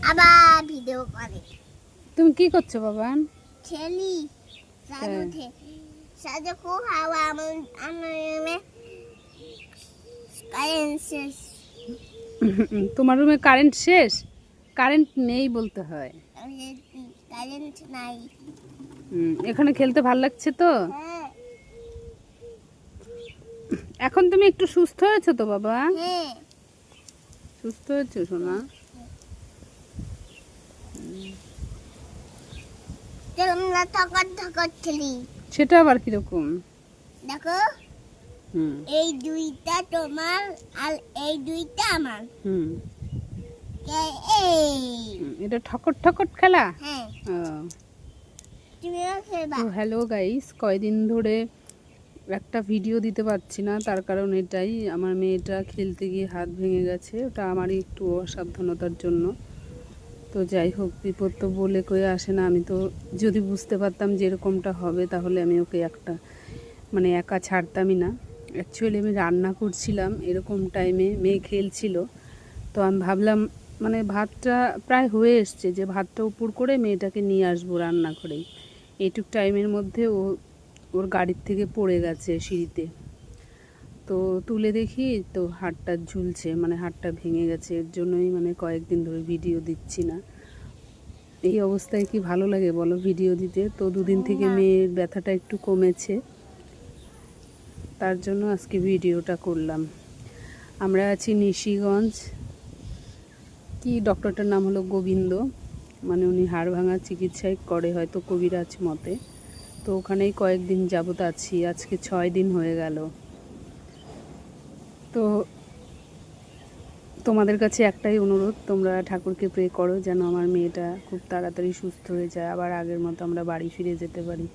আবার ভিডিও করে। তুমি কি করছো বাবা? খেলি সাজুতে সাজু খুব হাওয়া আমার কারেন্ট শেষ। তোমার রুমে কারেন্ট শেষ? কারেন্ট নেই বলতে হয়। কারেন্ট নাই। এখানে খেলতে ভালো লাগছে তো? হ্যাঁ এখন তুমি একটু সুস্থ হয়েছো তো বাবা? হ্যাঁ সুস্থ হয়েছো সোনা? আমরা ঠকর ঠকর খেলি। সেটা আবার কিরকম? দেখো এই দুইটা তোমার আর এই দুইটা আমার। এটা ঠকর ঠকর খেলা? হ্যাঁ তুমিও খেলবা। হ্যালো গাইস, কয়দিন ধরে একটা ভিডিও দিতে পারছি না, তার কারণ এটাই, আমার মেয়েটা খেলতে গিয়ে হাত ভেঙে গেছে। ওটা আমারই একটু অসাবধানতার জন্য। তো যাই হোক, বিপদ তো বলে কয়ে আসে না। আমি তো যদি বুঝতে পারতাম যে এরকমটা হবে তাহলে আমি ওকে একা ছাড়তামই না। অ্যাকচুয়ালি আমি রান্না করছিলাম এরকম টাইমে, মেয়ে খেলছিল। তো আমি ভাবলাম ভাতটা প্রায় হয়ে এসছে, যে ভাতটা উপর করে মেয়েটাকে নিয়ে আসবো রান্নাঘরেই। এইটুক টাইমের মধ্যে ওর গাড়ির থেকে পড়ে গেছে সিঁড়িতে। তো তুলে দেখি তো হাড়টা ঝুলছে, হাড়টা ভেঙে গেছে। এর জন্যই কয়েকদিন ধরে ভিডিও দিচ্ছি না। এই অবস্থায় কি ভালো লাগে বলো ভিডিও দিতে? তো দুদিন থেকে মেয়ের ব্যথাটা একটু কমেছে, তার জন্য আজকে ভিডিওটা করলাম। আমরা আছি নিশিগঞ্জ, কি ডক্টরটার নাম হলো গোবিন্দ, উনি হাড় ভাঙার চিকিৎসাই করে হয়তো কবিরাজ মতে। তো ওখানেই কয়েকদিন যাবত আছি, আজকে 6 দিন হয়ে গেল। তো তোমাদের কাছে একটাই অনুরোধ, তোমরা ঠাকুরকে প্রে করো যেন আমার মেয়েটা খুব তাড়াতাড়ি সুস্থ হয়ে যায়, আবার আগের মতো আমরা বাড়ি ফিরে যেতে পারি।